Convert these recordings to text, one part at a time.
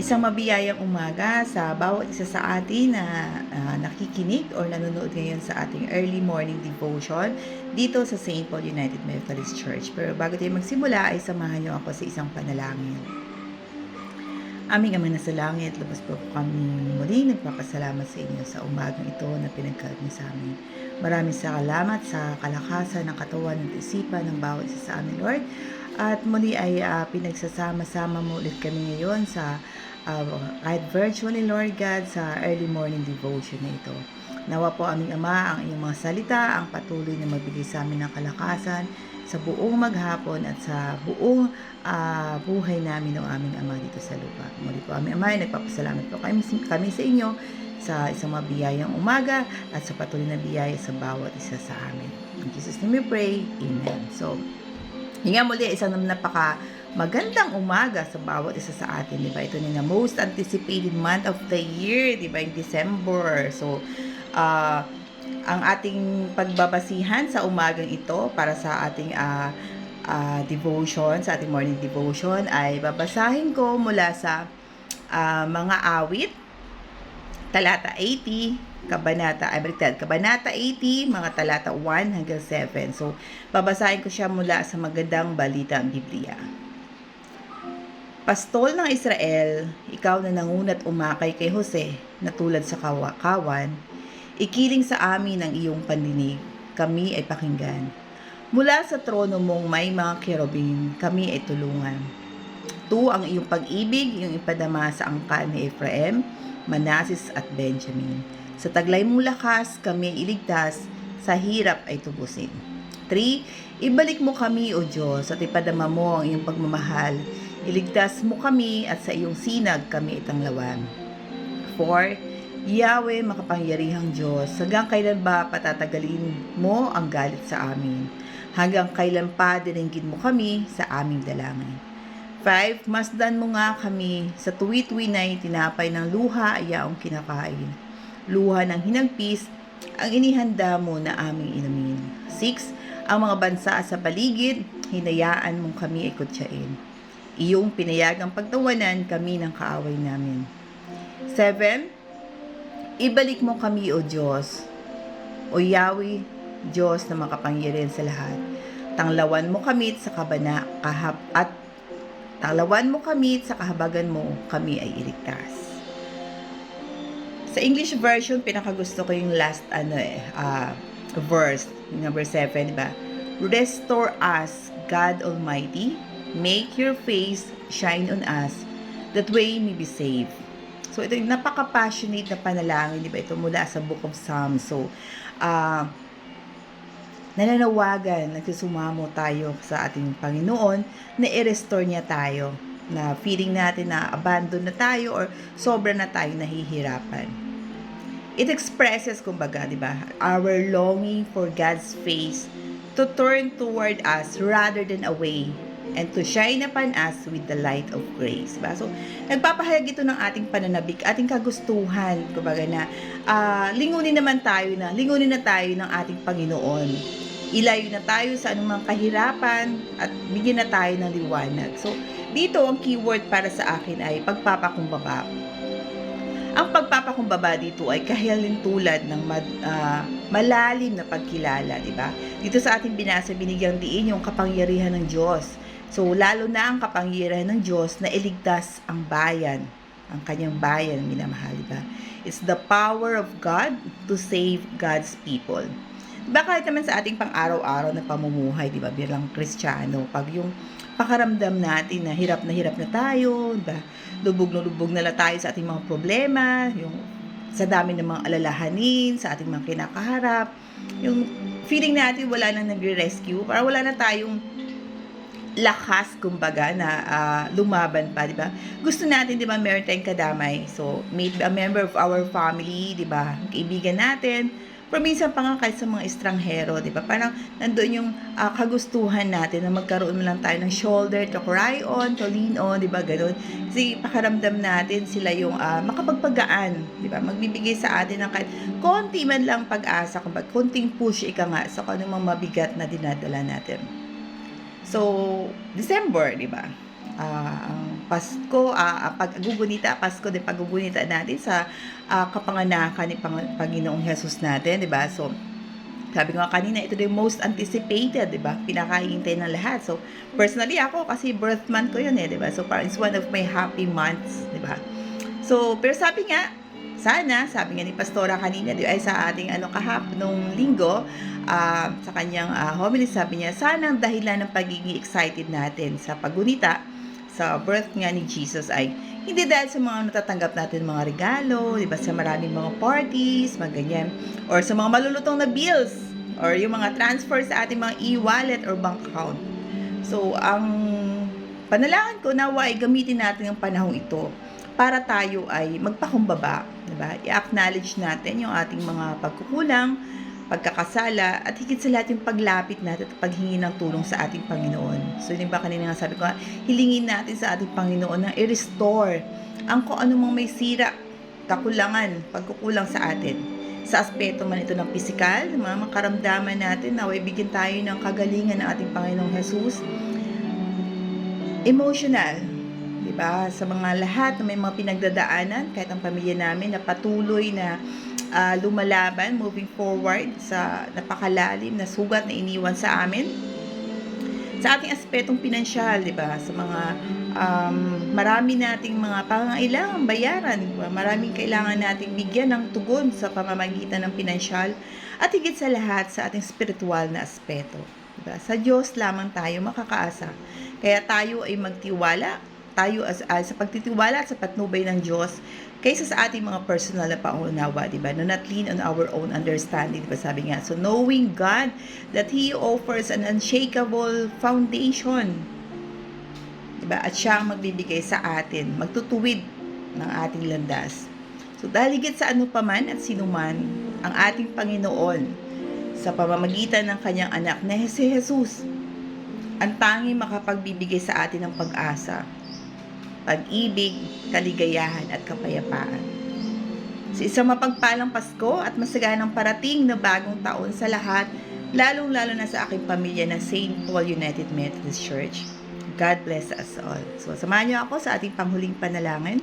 Isang mabiyayang umaga sa bawat isa sa atin na nakikinig or nanonood ngayon sa ating early morning devotion dito sa St. Paul United Methodist Church. Pero bago tayo magsimula ay samahan niyo ako sa isang panalangin. Aming Ama na sa langit, lubos po kami muli nagpapasalamat sa inyo sa umagang ito na pinagkaloob niyo sa amin. Maraming salamat sa kalakasan ng katawan at isipan ng bawat isa sa amin, Lord. At muli ay pinagsasama-sama mo ulit kami ngayon sa kahit virtually, Lord God, sa early morning devotion na ito. Nawa po aming Ama, ang iyong mga salita, ang patuloy na magbigay sa amin ng kalakasan sa buong maghapon at sa buong buhay namin ng aming Ama dito sa lupa. Muli po aming Ama, nagpapasalamat po kami sa inyo sa isang mabiyayang umaga at sa patuloy na biyaya sa bawat isa sa amin. In Jesus' name we pray. Amen. So, nga muli, isang magandang umaga sa bawat isa sa atin, di ba? Ito na most anticipated month of the year, di ba? Yung December. So, ang ating pagbabasihan sa umagang ito para sa ating devotion, sa ating morning devotion, ay babasahin ko mula sa mga awit, talata 80, Kabanata 80, mga talata 1 hanggang 7. So, babasahin ko siya mula sa Magandang Balita ang Biblia. Pastol ng Israel, ikaw na nangunat umakay kay Jose na tulad sa kawan, ikiling sa amin ang iyong pandinig, kami ay pakinggan. Mula sa trono mong may mga kerubin, kami ay tulungan. Tu ang iyong pag-ibig, iyong ipadama sa angkan ni Ephraim, Manasseh at Benjamin. Sa taglay mong lakas, kami iligtas, sa hirap ay tubusin. 3. Ibalik mo kami, O Diyos, at ipadama mo ang iyong pagmamahal. Iligtas mo kami at sa iyong sinag kami itanglawan. 4. Yahweh, makapangyarihang Diyos, hanggang kailan ba patatagalin mo ang galit sa amin? Hanggang kailan pa dinanggit mo kami sa aming dalangin? 5. Masdan mo nga kami sa tuwi-tuwi na tinapay ng luha ay yaong kinakain. Luha ng hinagpis ang inihanda mo na aming inumin. 6. Ang mga bansa sa paligid, hinayaan mong kami ay kutsain. Iyong pinayagang pagtawanan kami ng kaaway namin. 7. Ibalik mo kami, O Diyos, O Yahweh, Diyos na makapangyarihan sa lahat. Tanglawan mo kami sa kahabagan mo, kami ay iligtas. Sa English version, pinakagusto ko yung last verse, number 7, diba? Restore us, God Almighty, make your face shine on us, that way may be saved. So, ito yung napaka-passionate na panalangin, diba? Ito mula sa Book of Psalms. So, nananawagan, nagsusumamo tayo sa ating Panginoon na i-restore niya tayo, na feeling natin na abandon na tayo or sobra na tayo nahihirapan. It expresses, kumbaga, di ba, our longing for God's face to turn toward us rather than away and to shine upon us with the light of grace. Diba? So, nagpapahayag ito ng ating pananabik, ating kagustuhan, kumbaga na lingunin na tayo ng ating Panginoon. Ilayo na tayo sa anumang kahirapan at bigyan na tayo ng liwanag. So, dito ang keyword para sa akin ay pagpapakumbaba. Ang pagpapakumbaba dito ay kahalintulad ng malalim na pagkilala, di ba? Dito sa ating binasa, binigyang diin yung kapangyarihan ng Diyos. So, lalo na ang kapangyarihan ng Diyos na iligtas ang bayan, ang kanyang bayan, minamahal, di ba? It's the power of God to save God's people. Diba, kahit naman sa ating pang-araw-araw na pamumuhay, di ba, bilang Kristiyano, pag yung pakaramdam natin na hirap na tayo, diba? Lubog na tayo sa ating mga problema, yung sa dami ng mga alalahanin, sa ating mga kinakaharap, yung feeling natin wala nang nagre-rescue, para wala na tayong lakas, kumbaga, na lumaban pa, di ba? Gusto natin, di ba, meron tayong kadamay. So, maybe a member of our family, di ba, kaibigan natin, pero minsan pa nga kahit sa mga estranghero, di ba? Parang nandoon yung kagustuhan natin na magkaroon lang tayo ng shoulder to cry on, to lean on, di ba? Ganun. Kasi pakaramdam natin sila yung makapagpagaan, di ba? Magbibigay sa atin ng kahit konti man lang pag-asa, kumbaga, konting push ika nga sa kung anong mga mabigat na dinadala natin. So, December, di ba? ang Pasko, paggugunita, Pasko din paggugunita natin sa kapanganakan ni Panginoong Hesus natin, 'di ba? So, sabi ko nga kanina, ito yung most anticipated, 'di ba? Pinakahihintay ng lahat. So, personally ako kasi birth month ko 'yun 'di ba? So, parang it's one of my happy months, 'di ba? So, pero sabi nga, sana, sabi nga ni Pastora kanina, di ay sa ating nung linggo, sa kanyang homily, sabi niya, sana ang dahilan ng pagiging excited natin sa paggunita, sa birth nga ni Jesus ay hindi dahil sa mga natatanggap natin mga regalo, di ba, sa maraming mga parties, mga ganyan, or sa mga malulutong na bills, or yung mga transfer sa ating mga e-wallet or bank account. So, ang panalangin ko nawa ay gamitin natin ang panahong ito para tayo ay magpakumbaba, diba? I-acknowledge natin yung ating mga pagkukulang, pagkakasala, at higit sa lahat yung paglapit natin at paghingi ng tulong sa ating Panginoon. So, yun ba kanina nga sabi ko, hilingin natin sa ating Panginoon na i-restore ang kung anumang may sira, kakulangan, pagkukulang sa atin. Sa aspeto man ito ng pisikal, mga karamdaman natin, naway bigyan tayo ng kagalingan ng ating Panginoong Jesus. Emotional, diba? Sa mga lahat na may mga pinagdadaanan, kahit ang pamilya namin na patuloy na lumalaban, moving forward sa napakalalim na sugat na iniwan sa amin. Sa ating aspetong pinansyal, diba? Sa mga marami nating mga pangangailangan bayaran, diba? Maraming kailangan nating bigyan ng tugon sa pamamagitan ng pinansyal at higit sa lahat sa ating spiritual na aspeto. Diba? Sa Diyos lamang tayo makakaasa. Kaya tayo ay magtiwala, tayo sa pagtitiwala at sa patnubay ng Diyos kaysa sa ating mga personal na pangunawa, diba? No, not lean on our own understanding, diba? Sabi nga, so knowing God that He offers an unshakable foundation, diba? At siya ang magbibigay sa atin, magtutuwid ng ating landas. So dahil higit sa ano paman at sinuman, ang ating Panginoon sa pamamagitan ng kanyang anak na si Jesus, ang tanging makapagbibigay sa atin ng pag-asa, pag-ibig, kaligayahan at kapayapaan. Sa isang mapagpalang Pasko at masaganang parating na bagong taon sa lahat, lalong-lalo na sa aking pamilya ng St. Paul United Methodist Church. God bless us all. So, samahan niyo ako sa ating panghuling panalangin.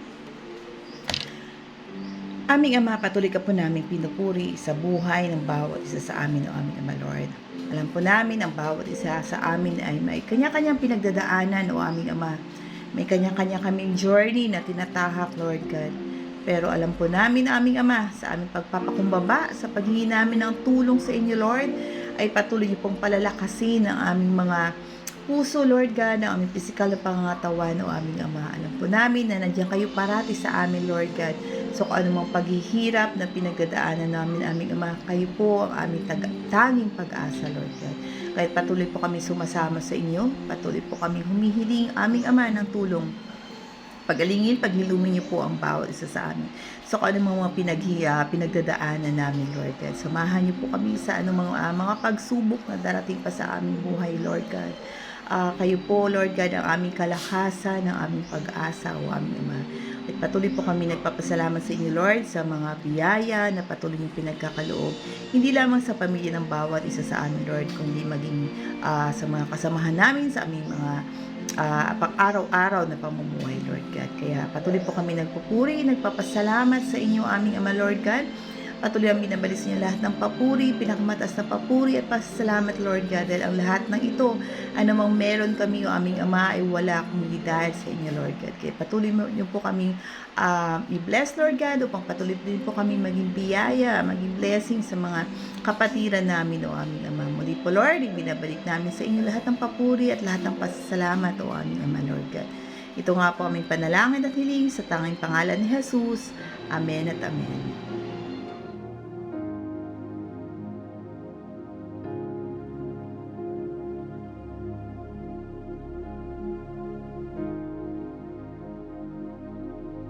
Aming Ama, patuloy ka po namin pinupuri sa buhay ng bawat isa sa amin, o aming Ama, Lord. Alam po namin ang bawat isa sa amin ay may kanya-kanyang pinagdadaanan, o aming Ama. May kanya-kanya kaming journey na tinatahak, Lord God. Pero alam po namin, aming Ama, sa aming pagpapakumbaba, sa paghingi namin ng tulong sa inyo, Lord, ay patuloy niyo pong palalakasin ang aming mga puso, Lord God, ang aming pisikal na pangangatawan, o aming Ama. Alam po namin na nandiyan kayo parati sa amin, Lord God. So kung anumang paghihirap na pinagdadaanan namin, aming Ama, kayo po ang aming tanging pag-asa, Lord God. Kahit patuloy po kami sumasama sa inyo, patuloy po kami humihiling, aming Ama, ng tulong. Pagalingin, paghilumin niyo po ang bawat isa sa amin. So kung anumang mga pinagdadaanan namin, Lord God, samahan niyo po kami sa anumang mga pagsubok na darating pa sa aming buhay, Lord God. Kayo po, Lord God, ang aming kalakasan, ang aming pag-asa, o aming Ama. At patuloy po kami nagpapasalamat sa inyo, Lord, sa mga biyaya na patuloy yung pinagkakaloob. Hindi lamang sa pamilya ng bawat isa sa amin, Lord, kundi maging sa mga kasamahan namin, sa aming mga pang-araw-araw na pamumuhay, Lord God. Kaya patuloy po kami nagpupuri, nagpapasalamat sa inyo, aming Ama, Lord God. Patuloy ang binabalis niyo lahat ng papuri, pinakamataas na papuri at pasalamat, Lord God, dahil ang lahat ng ito, anumang meron kami, o aming Ama, ay wala kundi dahil sa inyo, Lord God. Kaya patuloy niyo po kami i-bless, Lord God, upang patuloy din po kami maging biyaya, maging blessing sa mga kapatiran namin, o aming Ama. Muli po, Lord, binabalik namin sa inyo lahat ng papuri at lahat ng pasasalamat, o aming Ama, Lord God. Ito nga po aming panalangin at hiling sa tanging pangalan ni Jesus. Amen at amen.